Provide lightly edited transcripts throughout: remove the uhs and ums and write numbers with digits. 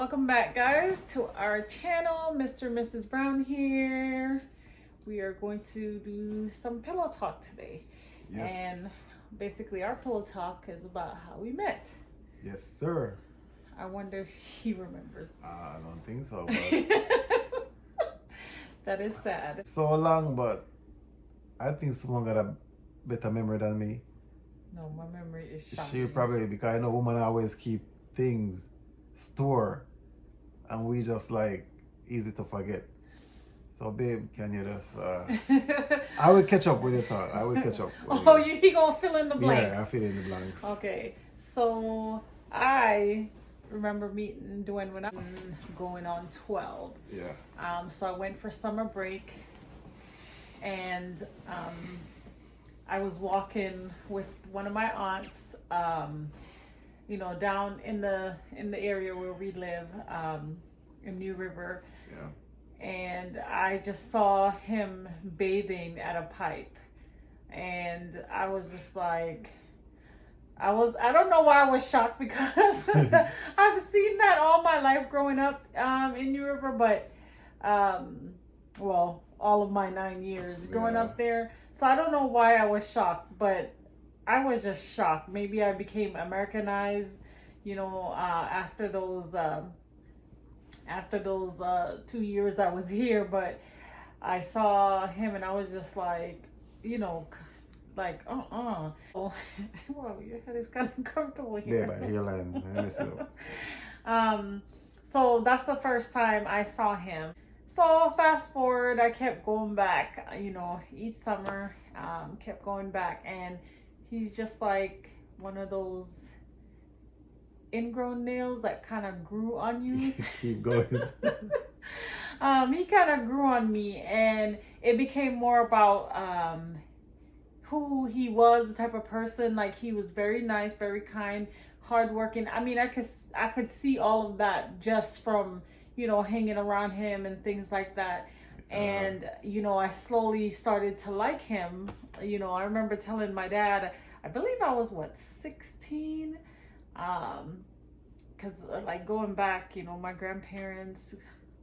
Welcome back, guys, to our channel. Mr. and Mrs. Brown here. We are going to do some pillow talk today. Yes. And basically our pillow talk is about how we met. Yes, sir. I wonder if he remembers. I don't think so, but That is sad. so long, but I think someone got a better memory than me. No, my memory is She shocking. probably, because I know women always keep things store and we just like easy to forget. So babe, can you just I will catch up with your thought. I will catch up with Oh, he gonna fill in the blanks. Yeah, I fill in the blanks. Okay, so I remember meeting Dwayne when I was going on 12. Yeah. So I went for summer break, and I was walking with one of my aunts, down in the area where we live, in New River, Yeah. and I just saw him bathing at a pipe, and I was just like, I don't know why I was shocked, because I've seen that all my life growing up in New River, but all of my 9 years growing up there. So I don't know why I was shocked, but I was just shocked. Maybe I became Americanized, after those 2 years I was here, but I saw him and I was just like, Oh, well, your head is kind of comfortable here. Yeah, by hairline. I mess it up. So that's the first time I saw him. So fast forward, I kept going back, each summer, kept going back, and he's just like one of those ingrown nails that kind of grew on you. Keep going. He kind of grew on me, and it became more about who he was, the type of person. Like, he was very nice, very kind, hardworking. I mean, I could see all of that just from hanging around him and things like that. And I slowly started to like him. I remember telling my dad, I believe I was 16, because like going back, my grandparents,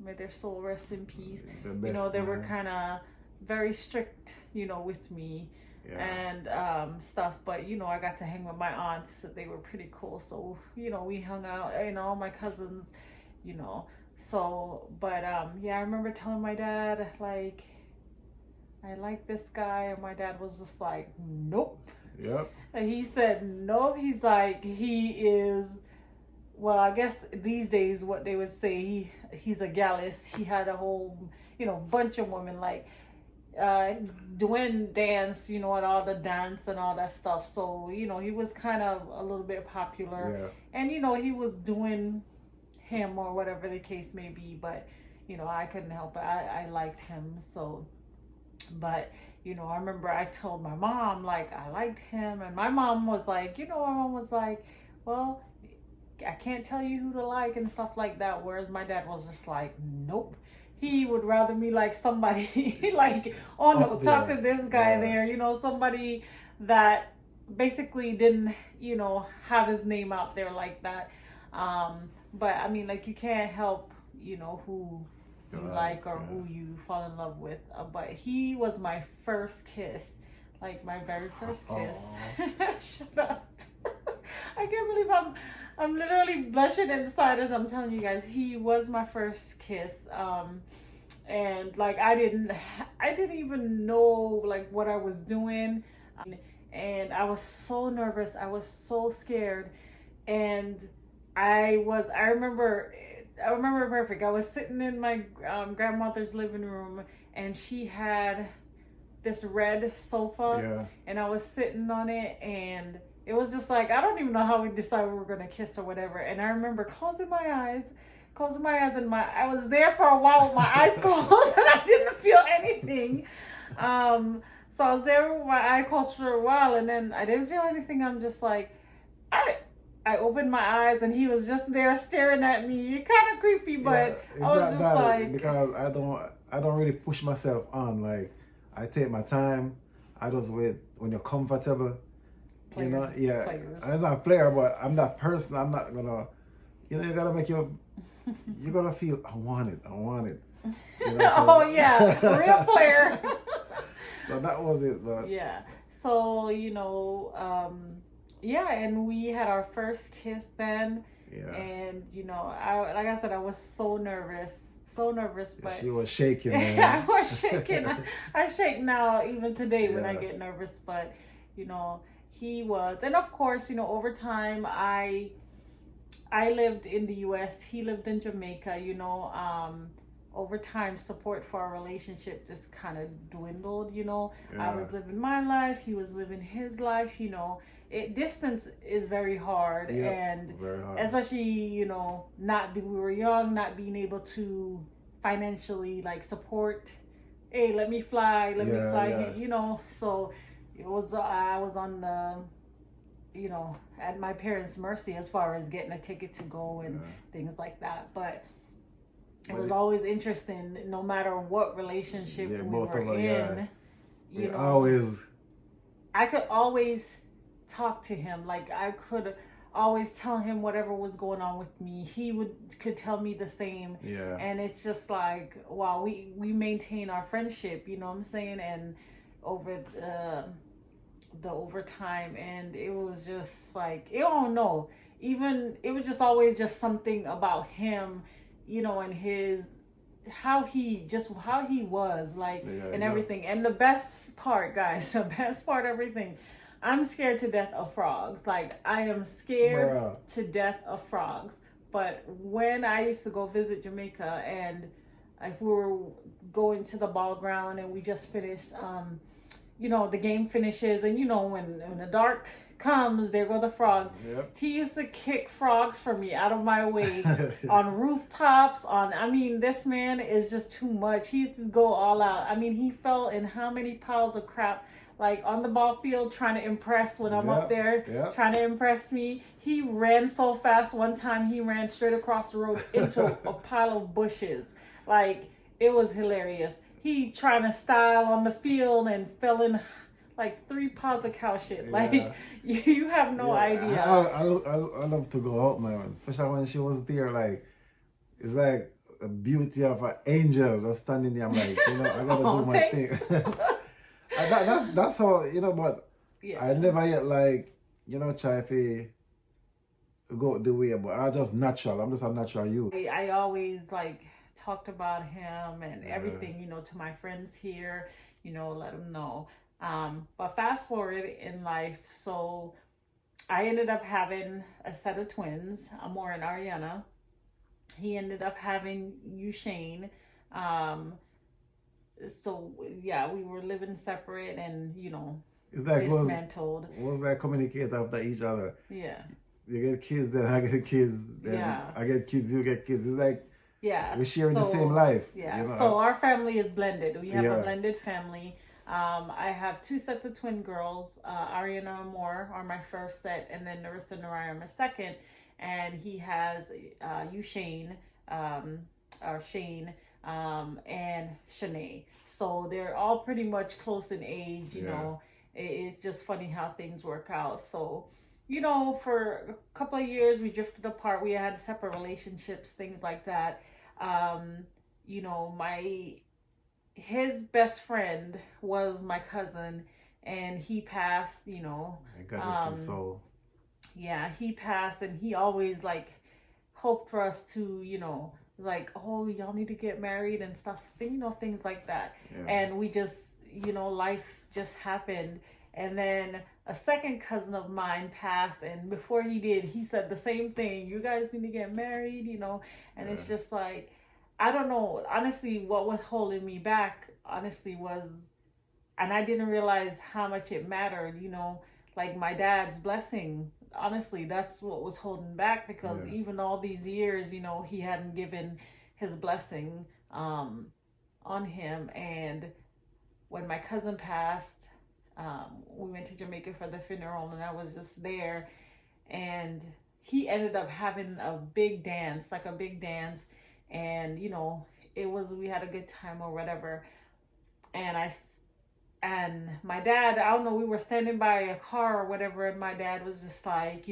may their soul rest in peace, they were kind of very strict with me. Yeah. And stuff, but I got to hang with my aunts. They were pretty cool, so we hung out, all my cousins, so, but I remember telling my dad, like, I like this guy, and my dad was just like, nope. Yep. And he said nope. He's like, he is, well, I guess these days what they would say, he's a gallus. He had a whole bunch of women, like doing dance, at all the dance and all that stuff. So, he was kind of a little bit popular. Yeah. And, he was doing him or whatever the case may be. But, I couldn't help it. I liked him. So, but, I remember I told my mom, like, I liked him. And my mom was like, well, I can't tell you who to like and stuff like that. Whereas my dad was just like, nope. He would rather me like somebody like, talk to this guy there, somebody that basically didn't, have his name out there like that. But I mean, like, you can't help, who you like or who you fall in love with. But he was my first kiss, like my very first kiss. Shut up. I can't believe I'm literally blushing inside as I'm telling you guys. He was my first kiss. And like, I didn't even know like what I was doing. And I was so nervous. I was so scared. And I remember perfect. I was sitting in my grandmother's living room, and she had this red sofa, and I was sitting on it, and it was just like, I don't even know how we decided we were going to kiss or whatever. And I remember closing my eyes, and I was there for a while with my eyes closed, and I didn't feel anything. So I was there with my eyes closed for a while, and then I didn't feel anything. I'm just like, I opened my eyes, and he was just there staring at me. Kind of creepy, but I was just like, because I don't really push myself on. Like, I take my time. I just wait when you're comfortable. Players. I'm not a player, but I'm that person. I'm not gonna you know, you gotta feel, I want it, I want it. Oh yeah, real player. So that was it, but Yeah. So, yeah, and we had our first kiss then. yeah. And, I like I said, I was so nervous, but She was shaking, I man. was shaking. I shake now, even today when I Yeah. get nervous, but, he was. And of course, over time, I lived in the US, he lived in Jamaica, over time support for our relationship just kind of dwindled, I was living my life, he was living his life, distance is very hard. Yeah, and very hard. especially, we were young, not being able to financially like support, hey, let me fly, Yeah. so I was on the, at my parents' mercy as far as getting a ticket to go and things like that. But it was always interesting, no matter what relationship we both were of us, in, we always, I could always talk to him. Like I could always tell him whatever was going on with me. He could tell me the same. yeah. And it's just like, wow, we maintain our friendship, you know what I'm saying? And over the overtime, and it was just like, I don't know, even it was just always just something about him, and his how he was like, and everything. And the best part, guys, the best part of everything, I'm scared to death of frogs. Like I am scared to death of frogs. But when I used to go visit Jamaica, and if we were going to the ball ground and we just finished the game finishes, and when the dark comes, there go the frogs. Yep. He used to kick frogs for me out of my way on rooftops. This man is just too much. He used to go all out. He fell in how many piles of crap, like on the ball field, trying to impress when I'm up there, trying to impress me. He ran so fast. One time he ran straight across the road into a pile of bushes. Like, it was hilarious. He trying to style on the field and fell in like 3 piles of cow shit. Like, you have no idea. I love to go out, man, especially when she was there. Like, it's like a beauty of an angel just standing there. I'm like, I gotta do my thing. That's how, but I never yet like, try to go the way, but I'm just a natural you. I always like talked about him and everything, to my friends here, let them know. But fast forward in life, so I ended up having a set of twins, Amor and Ariana. He ended up having Ushane. So yeah, we were living separate and dismantled. Was that communicate after each other? Yeah. You get kids, then I get kids, then I get kids, you get kids. It's like we're sharing the same life. Yeah. So our family is blended. We have a blended family. I have 2 sets of twin girls. Ariana and Amor are my first set, and then Narissa and Naraya are my second. And he has Ushane, or Shane, and Shanae. So they're all pretty much close in age, you know. It's just funny how things work out. So, for a couple of years we drifted apart. We had separate relationships, things like that. His best friend was my cousin, and he passed, God rest his soul. Yeah, he passed, and he always like hoped for us to, like, oh, y'all need to get married and stuff, things like that. And we just, life just happened. And then a second cousin of mine passed, and before he did, he said the same thing. You guys need to get married, and it's just like, I don't know. Honestly, what was holding me back, was, and I didn't realize how much it mattered, like my dad's blessing. Honestly, that's what was holding back, because even all these years, he hadn't given his blessing on him. And when my cousin passed, we went to Jamaica for the funeral, and I was just there, and he ended up having a big dance, and we had a good time or whatever. And my dad, I don't know, we were standing by a car or whatever, and my dad was just like,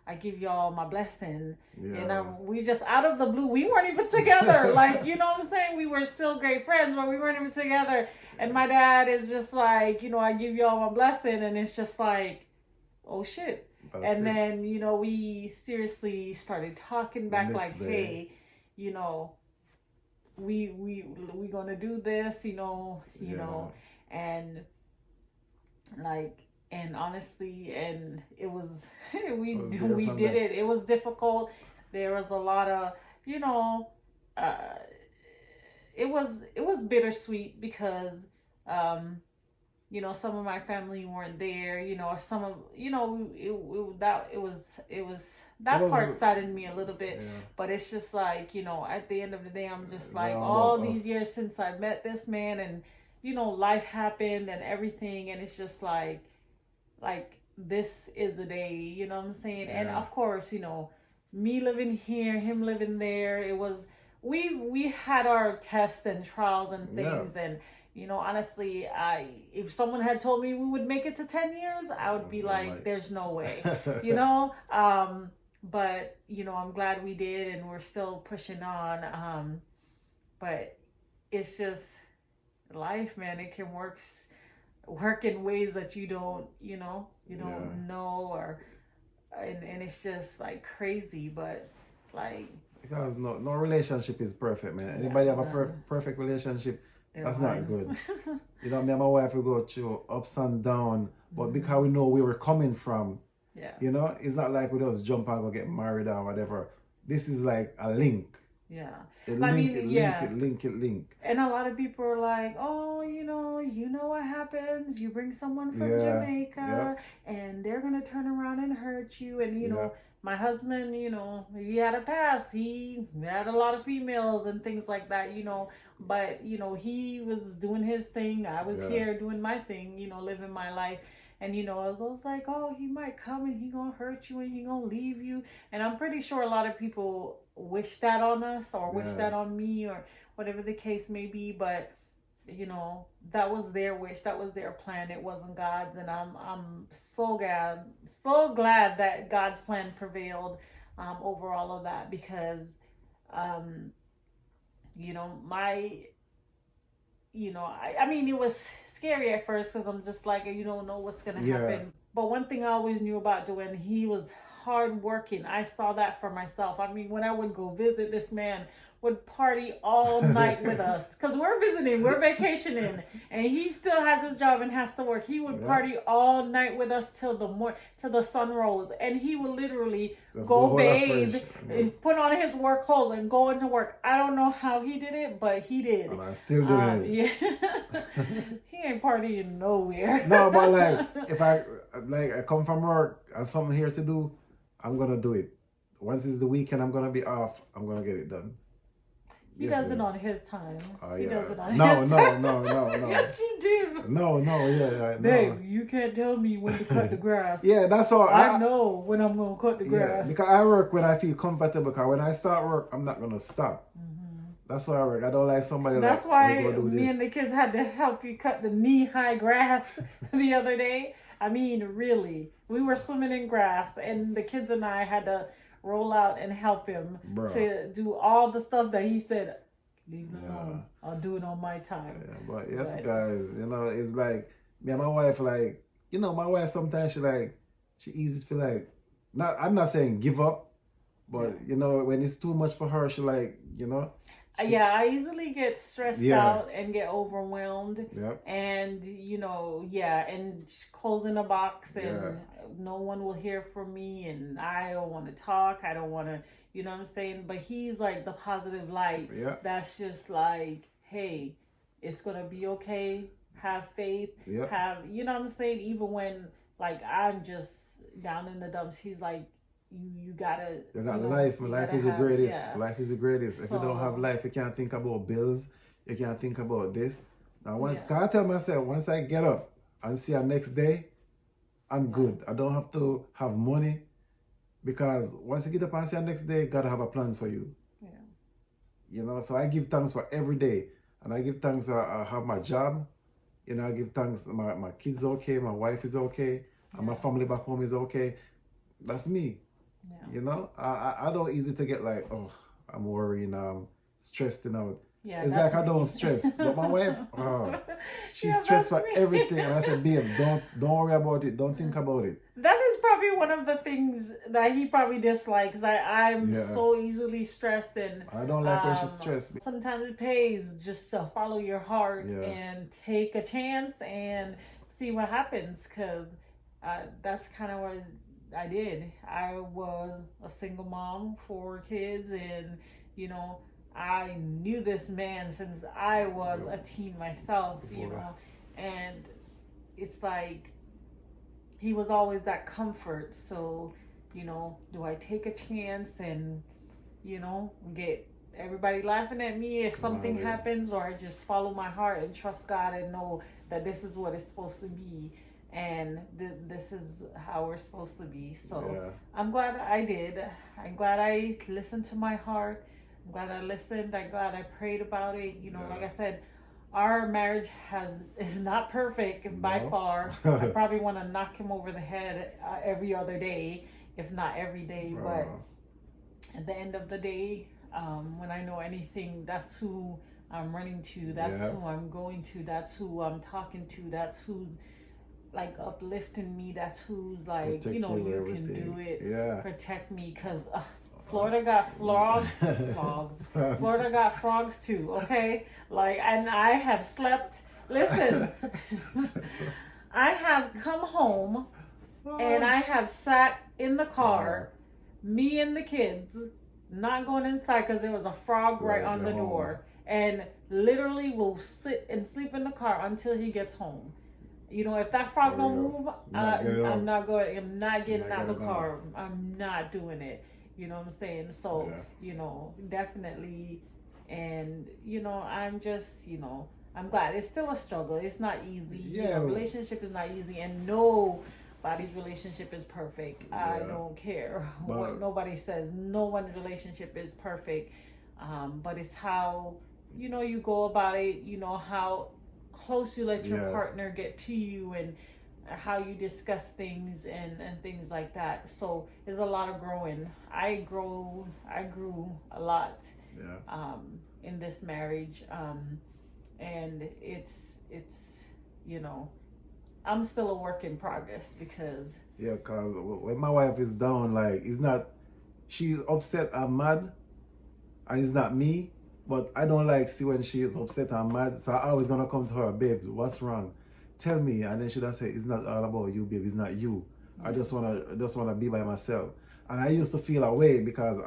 I give y'all my blessing. Yeah. And we just out of the blue, we weren't even together. Like, you know what I'm saying? We were still great friends, but we weren't even together. And my dad is just like, I give y'all my blessing. And it's just like, oh shit. And then, we seriously started talking back like, hey, we gonna do this, you know, and like, and honestly, and it was, we did it. It was difficult. There was a lot of, it was bittersweet because, some of my family weren't there, or some of, that part saddened me a little bit, but it's just like, at the end of the day, I'm just like, all these years since I met this man and, life happened and everything. And it's just like this is the day, you know what I'm saying? And of course, me living here, him living there, it was, we had our tests and trials and things. And, honestly, if someone had told me we would make it to 10 years, I would be like, there's no way, but, I'm glad we did and we're still pushing on. But it's just life, man. It can work in ways that you don't know, or, and it's just like crazy, but like, because no relationship is perfect, man. Anybody have a perfect relationship? That's not good. Me and my wife, we go through ups and downs, but because we know where we're coming from, it's not like we just jump and go get married or whatever. This is like a link. Yeah. Link. And a lot of people are like, oh, you know what happens? You bring someone from Jamaica and they're going to turn around and hurt you. And, my husband, he had a past. He had a lot of females and things like that, but, he was doing his thing. I was here doing my thing, living my life. And, I was like, oh, he might come and he gonna hurt you and he gonna leave you. And I'm pretty sure a lot of people wish that on us or wish that on me or whatever the case may be. But, that was their wish. That was their plan. It wasn't God's. And I'm so glad that God's plan prevailed over all of that because, I mean, it was scary at first because I'm just like, you don't know what's going to happen. But one thing I always knew about Dwayne, he was hardworking. I saw that for myself. I mean, when I would go visit, this man would party all night with us because we're visiting, we're vacationing, and he still has his job and has to work. He would party all night with us till the sun rose, and he would literally go bathe, put on his work clothes, and go into work. I don't know how he did it, but he did. And I'm still doing it. Yeah, he ain't partying nowhere. No, but like if I come from work and something here to do, I'm gonna do it. Once it's the weekend, I'm gonna be off. I'm gonna get it done. He does it on his time. He does it on his time. No. Yes, you do. No. Babe, you can't tell me when to cut the grass. Yeah, that's all. I know when I'm going to cut the grass. Because I work when I feel comfortable. Because when I start work, I'm not going to stop. Mm-hmm. That's why I work. I don't like somebody that's why me and the kids had to help you cut the knee-high grass the other day. I mean, really. We were swimming in grass, and the kids and I had to roll out and help him to do all the stuff that he said, leave it alone. I'll do it on my time. Yeah, but guys, it's like me and my wife, like, my wife sometimes she easy feel like, I'm not saying give up, but when it's too much for her, she like, I easily get stressed out and get overwhelmed. Yep. And, and closing a box and no one will hear from me and I don't want to talk. I don't want to, you know what I'm saying? But he's like the positive light. Yeah. That's just like, hey, it's going to be okay. Have faith. Yeah. Have, you know what I'm saying? Even when like I'm just down in the dumps, he's like, you got life. Life is the greatest. Life is the greatest. If you don't have life, you can't think about bills. You can't think about this. Now, can I tell myself, once I get up and see the next day, I'm good. I don't have to have money because once you get up and see the next day, God have a plan for you. Yeah. So I give thanks for every day. And I give thanks I have my job. I give thanks my kids okay, my wife is okay, and my family back home is okay. That's me. Yeah. You know, I don't easy to get like, oh, I'm worrying, stressed out. Yeah, It's that's like I don't me. stress, but my wife, oh, she's Yeah, stressed that's for me. everything, and I said, babe, don't worry about it, don't think about it. That is probably one of the things that he probably dislikes. I'm Yeah, so easily stressed, and I don't like when she's stressed. sometimes it pays just to follow your heart Yeah, and take a chance and see what happens. Cause that's kind of what I did. I was a single mom, 4 kids, and you know I knew this man since I was a teen myself. You before, know, and it's like he was always that comfort. So, do I take a chance and, get everybody laughing at me if come on, something babe. happens, or I just follow my heart and trust God and know that this is what it's supposed to be and this is how we're supposed to be. So Yeah, I'm glad I did. I'm glad I listened to my heart. I'm glad I listened. I'm glad I prayed about it. yeah. Like I said, our marriage is not perfect by No. far. I probably want to knock him over the head every other day, if not every day. But at the end of the day, when I know anything, that's who I'm running to. That's Yeah. who I'm going to. That's who I'm talking to. That's who's like uplifting me. That's who's like, Protect you can everything. do it. Yeah. Protect me, because Florida got frogs. Florida got frogs too, okay? Like, and I have slept. Listen, I have come home and I have sat in the car, me and the kids, not going inside because there was a frog right on the door, and literally will sit and sleep in the car until he gets home. If that frog don't move, I'm not going. I'm not getting out of the car. I'm not doing it. You know what I'm saying? So, definitely. And, I'm just, I'm glad. It's still a struggle. It's not easy. Yeah. Relationship is not easy. And nobody's relationship is perfect. I don't care what nobody says. No one's relationship is perfect. But it's how, you go about it, how close you let your partner get to you, and how you discuss things and things like that. So there's a lot of growing. I grew a lot in this marriage, and it's I'm still a work in progress because cause when my wife is down, like she's upset and mad, and it's not me. But I don't like see when she is upset and mad, so I always gonna come to her, babe, what's wrong? Tell me. And then she'll say, it's not all about you, babe, it's not you. I just wanna be by myself. And I used to feel away because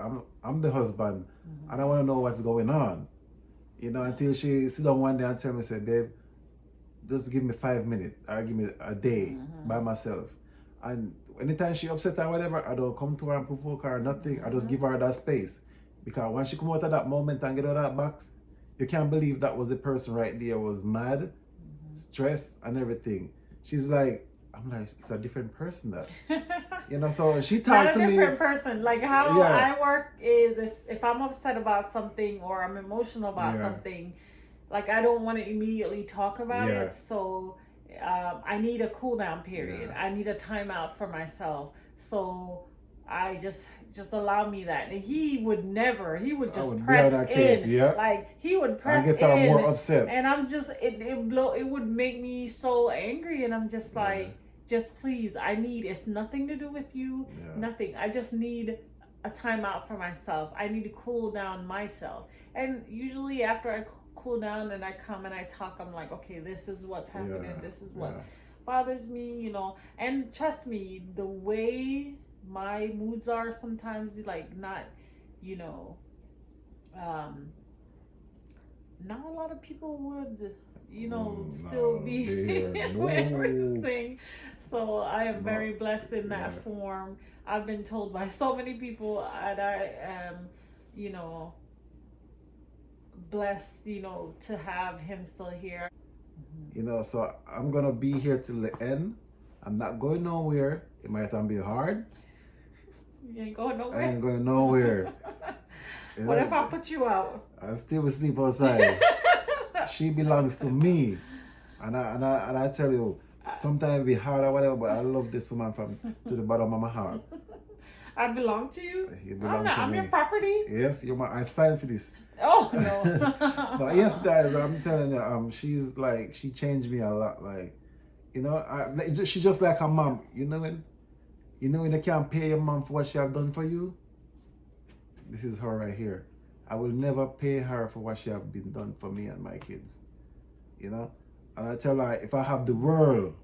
I'm the husband, and I wanna know what's going on. Until she sit down one day and tell me, say, babe, just give me 5 minutes or give me a day by myself. And anytime she upset or whatever, I don't come to her and provoke her or nothing. I just give her that space. Because when she come out of that moment and get out of that box, you can't believe that was the person right there was mad, stressed, and everything. She's like, I'm like, it's a different person that. So she talked to me. Not a different person. Like how I work is if I'm upset about something or I'm emotional about something, like I don't want to immediately talk about it. So I need a cool down period. I need a timeout for myself. So I just allow me that. And he would just press in. Case, like he would press in. I get more upset. And I'm just it would make me so angry, and I'm just like, just please, it's nothing to do with you, nothing. I just need a timeout for myself. I need to cool down myself. And usually after I cool down and I come and I talk, I'm like, okay, this is what's happening. This is what bothers me, and trust me, the way my moods are sometimes, like not not a lot of people would still be with everything. So I am very blessed in that form. I've been told by so many people that I am blessed to have him still here. So I'm gonna be here till the end. I'm not going nowhere. It might be hard. You ain't going nowhere. I ain't going nowhere. What if I put you out? I still will sleep outside. She belongs to me, and I tell you, Sometimes it be hard or whatever, but I love this woman from to the bottom of my heart. I belong to you. You belong to I'm me. your property. Yes, I signed for this. Oh no. But yes, guys, I'm telling you, she's like, she changed me a lot. Like, you know, she's just like a mom. You know when you can't pay your mom for what she have done for you. This is her right here. I will never pay her for what she have been done for me and my kids. You know, and I tell her, if I have the world,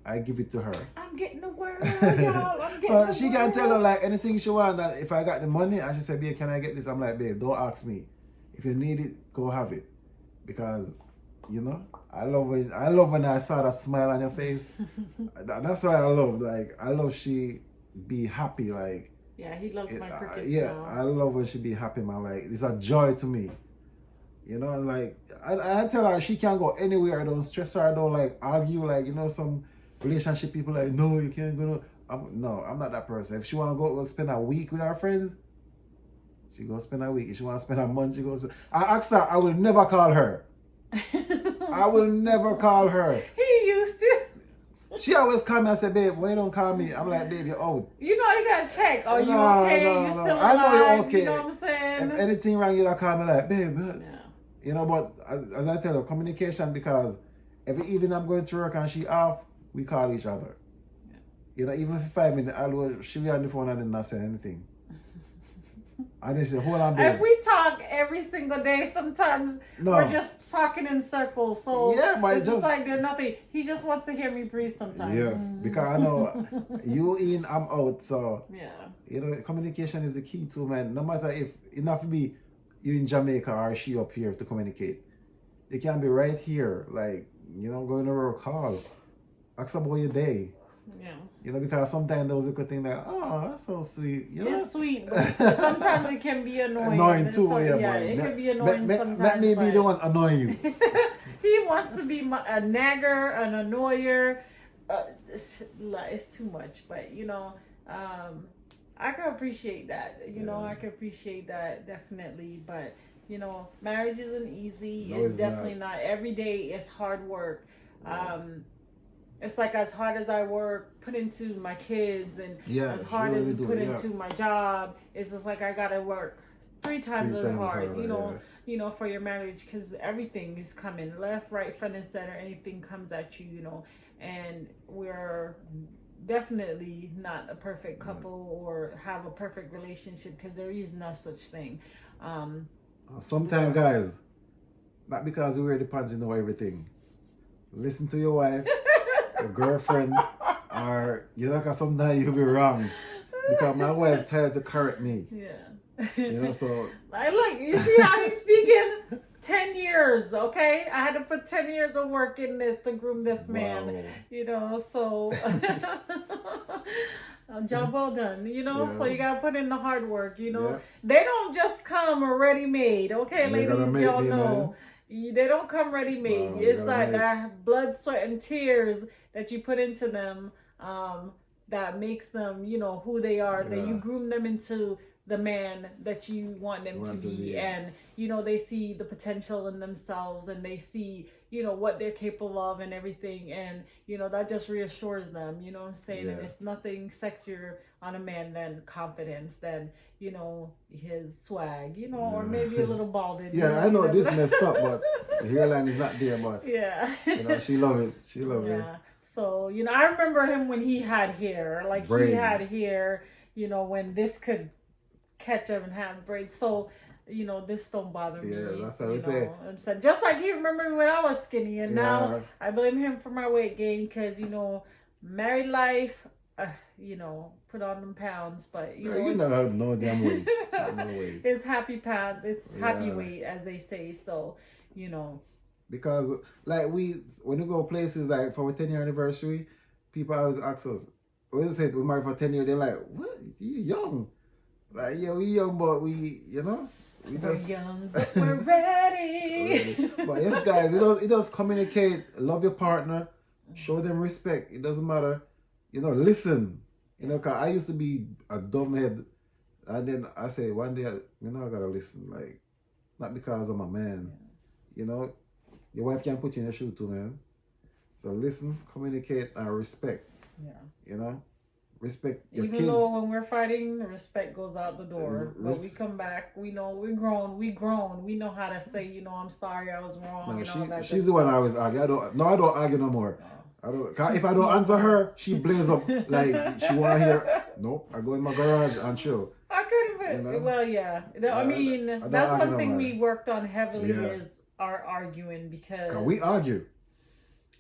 I give it to her. I'm getting the world, y'all. I'm getting So the she world. can tell her like anything she want. That if I got the money, and she said, "Babe, can I get this?" I'm like, "Babe, don't ask me. If you need it, go have it." Because, you know, I love when I saw that smile on your face. That's why I love. Like, I love she be happy. Like, Yeah, he loves my cricket yeah, song. I love when she be happy, man. Like, it's a joy to me. You know, and like I tell her she can't go anywhere. I don't stress her. I don't like argue. Like, you know, some relationship people like, no, you can't go. No, I'm not that person. If she want to go spend a week with her friends, she go spend a week. If she want to spend a month, she goes. I asked her. I will never call her. I will never call her. He used to. She always call me and say, "Babe, why you don't call me?" I'm like, "Babe, you're old." You know, you gotta check. Are you No, okay? no, You no. still I alive? know you're okay. You know what I'm saying? If anything wrong, you don't call me like, "Babe." Yeah. You know, but as I tell her, communication, because every evening I'm going to work and she off, we call each other. Yeah. You know, even for 5 minutes, she'll be on the phone and then not say anything. I just say, hold on, babe. And we talk every single day. Sometimes No. we're just talking in circles. So Yeah, but it's just like there's nothing. He just wants to hear me breathe sometimes. Yes, because I know you in, I'm out. So, Yeah. you know, communication is the key too, man. No matter if it not to be you in Jamaica or she up here to communicate. They can be right here, like, you know, going over a call. Ask about your day. Yeah. You know, because sometimes those little things like, oh, that's so sweet. You know? It's sweet, but sometimes it can be annoying. Annoying too, So, yeah, yeah, but it can be annoying sometimes. Let me be but the one annoying you. he wants to be a nagger, an annoyer. It's too much, but you know, I can appreciate that. You know, I can appreciate that definitely. But you know, marriage isn't easy. No, it's it's definitely not. Every day is hard work. It's like as hard as I work, put into my kids, and as hard as put into my job, it's just like I gotta work three times as hard. You know, for your marriage, because everything is coming left, right, front, and center. Anything comes at you, you know, and we're definitely not a perfect couple or have a perfect relationship, because there is no such thing. Sometimes, guys, not because we wear the pants, you know everything. Listen to your wife, your girlfriend, or you know, because sometimes you'll be wrong. Because my wife tried to correct me. Yeah. You know, so. Like, look, you see how he's speaking? 10 years, okay? I had to put 10 years of work in this to groom this man. Wow. You know, so. Job well done, you know, so you gotta put in the hard work, you know. They don't just come ready made, okay, ladies, y'all know. They don't come ready made. It's like that blood, sweat, and tears that you put into them that makes them, you know, who they are. That you groom them into the man that you want them to be, and you know, they see the potential in themselves, and they see, you know, what they're capable of and everything, and you know, that just reassures them, you know what I'm saying? And it's nothing sexier on a man than confidence, than, you know, his swag, you know, or maybe a little balded. I know this messed up, but the hairline is not there, but you know, she love it. She love it. So, you know, I remember him when he had hair, like braids. He had hair, you know, when this could catch up and have braids. So, you know, this don't bother me. Yeah, that's what I say. So just like he remembered when I was skinny, and now I blame him for my weight gain, because, you know, married life, you know, put on them pounds, but you know, no damn weight. No weight. It's happy pounds. It's happy weight, as they say. So, you know. Because like when you go places like for our 10-year anniversary, people always ask us, we say we married for 10 years, they're like, what? You young. Like, yeah, we young, but we, you know, we're young, but we're ready. But yes, guys, it does communicate, love your partner, show them respect. It doesn't matter, you know, listen. You know, cause I used to be a dumbhead, and then I say one day, you know, I gotta listen. Like, not because I'm a man, you know, your wife can put you in your shoe too, man. So listen, communicate, and respect. Yeah. You know, respect your Even kids. though when we're fighting, the respect goes out the door. But we come back. We know we're grown. We grown. We know how to say, I'm sorry, I was wrong. No, and all that she's good the one stuff. I always argue. I don't argue no more. I don't. If I don't answer her, she blaze up like she want to hear. Nope, I go in my garage and chill. I couldn't even. Well, yeah. I mean, that's one thing we worked on heavily is our arguing because we argue.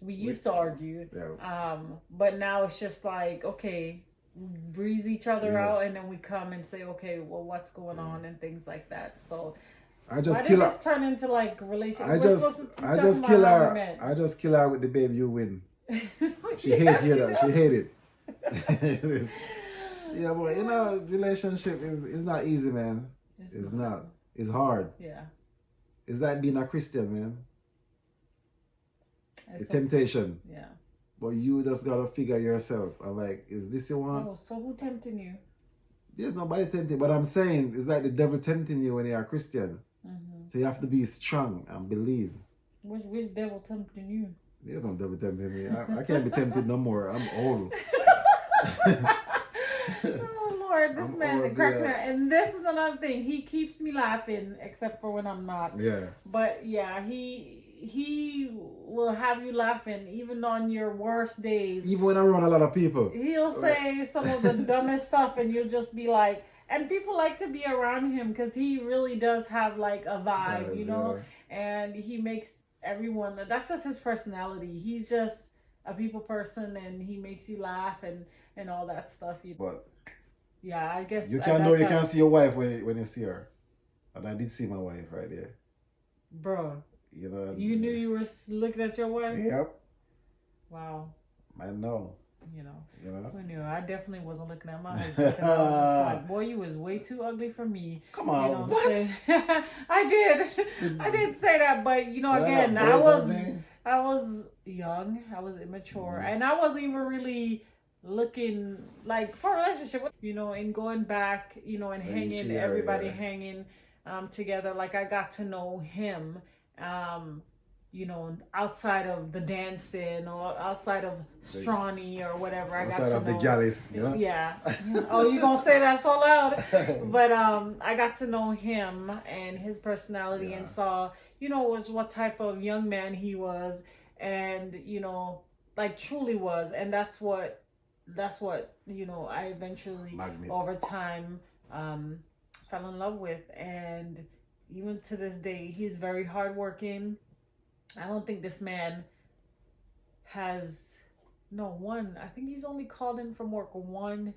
We used to argue. Yeah. But now it's just like, okay, breeze each other out, and then we come and say, okay, well, what's going on and things like that. So I just why kill did her. this turn into like relationship? I just kill her. I just kill her with the babe you win. She hate that. She hate it. Yeah, but relationship is not easy, man. It's not. It's hard. Yeah. It's like being a Christian, man. The temptation. Yeah. But you just gotta figure yourself. I'm like, is this your one? Oh, so who tempting you? There's nobody tempting. But I'm saying it's like the devil tempting you when you're a Christian. So you have to be strong and believe. Which devil tempting you? There's no devil tempting me. I can't be tempted no more. I'm old. Oh Lord, this man cracks me up. And this is another thing. He keeps me laughing, except for when I'm not. Yeah. But yeah, he will have you laughing even on your worst days. Even when I'm around a lot of people. He'll say some of the dumbest stuff, and you'll just be like. And people like to be around him because he really does have like a vibe, and he makes everyone. That's just his personality. He's just a people person, and he makes you laugh and all that stuff. But yeah, I guess you can't see your wife when you see her, and I did see my wife right there, bro. You knew you were looking at your wife. Yep. Wow. I know. Who knew? I definitely wasn't looking at my husband. I was just like, boy, you was way too ugly for me. Come on, what? I did say that, but again, I was young, I was immature, and I wasn't even really looking like for a relationship. And going back, and hanging, everybody hanging together. Like I got to know him. Outside of the dancing or outside of Strawny or whatever. I got to know. Outside of the galleys, Yeah. Oh, you gonna say that so loud? But I got to know him and his personality and saw, was what type of young man he was, and like truly was, and that's what I eventually over time fell in love with, and even to this day, he's very hardworking. I don't think this man has I think he's only called in from work one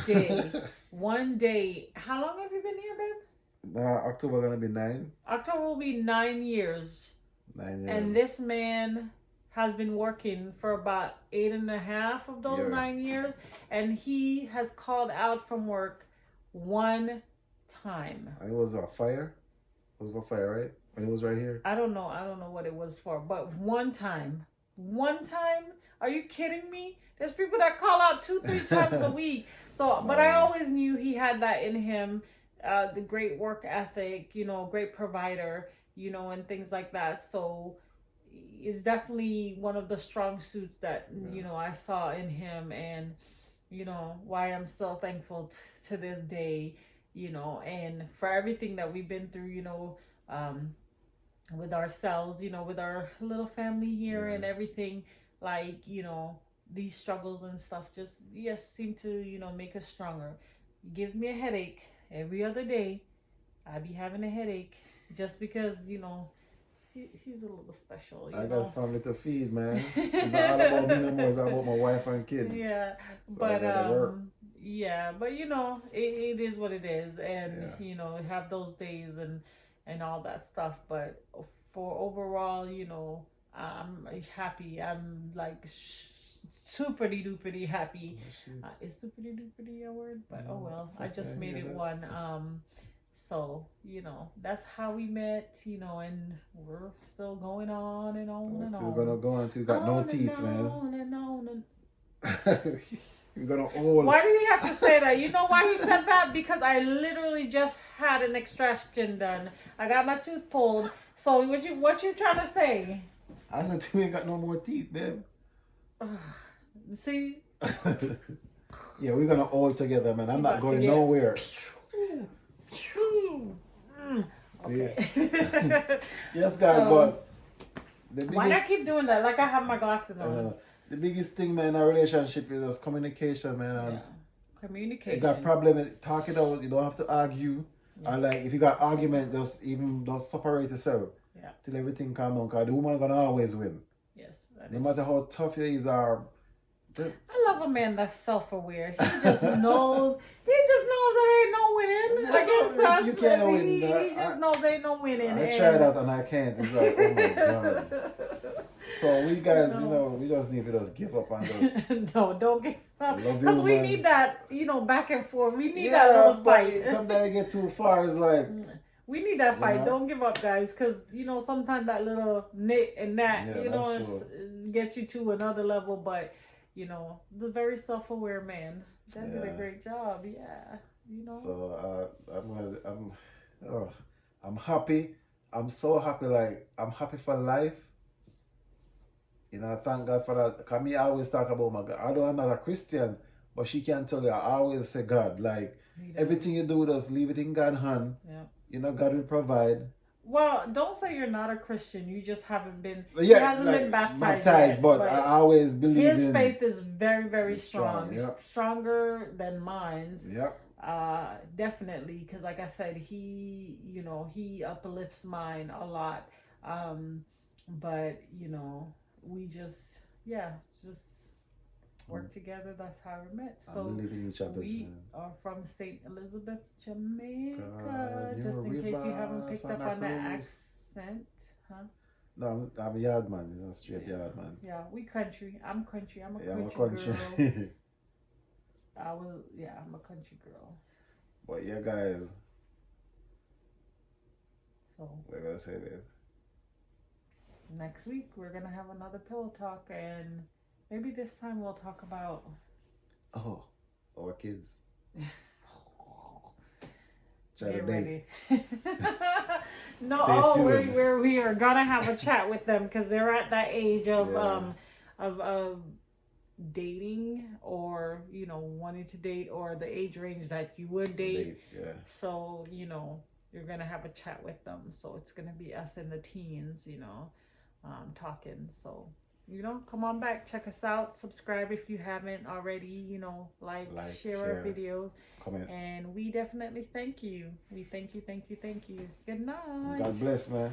day. One day. How long have you been here, babe? October gonna be 9. October will be 9 years. 9 years. And this man has been working for about 8.5 of those 9 years, and he has called out from work one time. And it was a fire. It was a fire, right? When it was right here? I don't know what it was for, but one time. Are you kidding me? There's people that call out 2-3 times a week. So, but I always knew he had that in him, the great work ethic, great provider, and things like that. So it's definitely one of the strong suits that, I saw in him, and, why I'm so thankful to this day, and for everything that we've been through, with ourselves, with our little family here and everything, like, these struggles and stuff just, seem to, make us stronger. Give me a headache every other day. I be having a headache just because, he's a little special. I got a family to feed, man. It's not all about me no more. It's all about my wife and kids. Yeah, so but it is what it is, and have those days and all that stuff. But for overall, I'm happy. I'm like super duper happy. Is super duper a word? But oh well, I just made it one. So that's how we met. And we're still going on and on and on. Still gonna go until you got no teeth, man. On and on and. You're gonna old. Why did he have to say that? You know why he said that? Because I literally just had an extraction done. I got my tooth pulled. So what you trying to say? I said you ain't got no more teeth, babe. See? Yeah, we're gonna all together, man. I'm We not about to going get- nowhere. See? Okay. Yes, guys, So, but the why I biggest, keep doing that? Like I have my glasses on. the biggest thing, man, in a relationship is just communication, man. And Yeah. Communication. you got problem, talk it out. You don't have to argue. Yeah. And like, if you got argument, just separate yourself. Yeah. Till everything calm down. Cause the woman gonna always win. Yes. that No is- matter how tough you is, or I love a man that's self-aware. He just knows. He just knows there ain't no winning That's against not- us. you can't win. He just knows there ain't no winning. I try that and I can't. It's like, oh my god. So we guys, you know, we just need to just give up on those. No, don't give up. Love you, Because we man. need that, back and forth. We need that little but fight. sometimes you get too far. It's like, We need that fight. know? Don't give up, guys. Because, sometimes that little nit and that, Yeah, that's true. gets you to another level. But, the very self-aware man, that did a Yeah. great job. Yeah. so I'm happy. I'm so happy. Like, I'm happy for life. Thank God for that. Because me, I always talk about my God. Although I'm not a Christian, but she can tell you, I always say God. Like, everything you do, just leave it in God's hand. Yeah. God will provide. Well, don't say you're not a Christian. You just haven't been. Yeah, he hasn't like, been baptized yet, but I always believe his in faith is very, very It's strong. strong, yep. Stronger than mine. Yep. Definitely, because like I said, he uplifts mine a lot. But we just work together. That's how we met. I So believe in each other. we man. are from St. Elizabeth, Jamaica. God, Just in you're case you haven't Riba, picked up Santa on that Cruz. accent, huh? No, I'm a yard man. Straight yard man. Yeah, we country. I'm country. I'm a Yeah, I'm a country country. girl. I'm a country girl. But yeah, guys, So what are you gonna say, babe? next week we're gonna have another pillow talk, and maybe this time we'll talk about Oh, our kids. Try get to date. ready. No, Stay tuned. we are gonna have a chat with them because they're at that age of Yeah. of dating, or wanting to date, or the age range that you would date. Yeah. So you're gonna have a chat with them. So it's gonna be us in the teens, talking. So come on back, check us out, subscribe if you haven't already. Like, share our share. videos, Comment. and we definitely thank you. We thank you. Good night. God bless, man.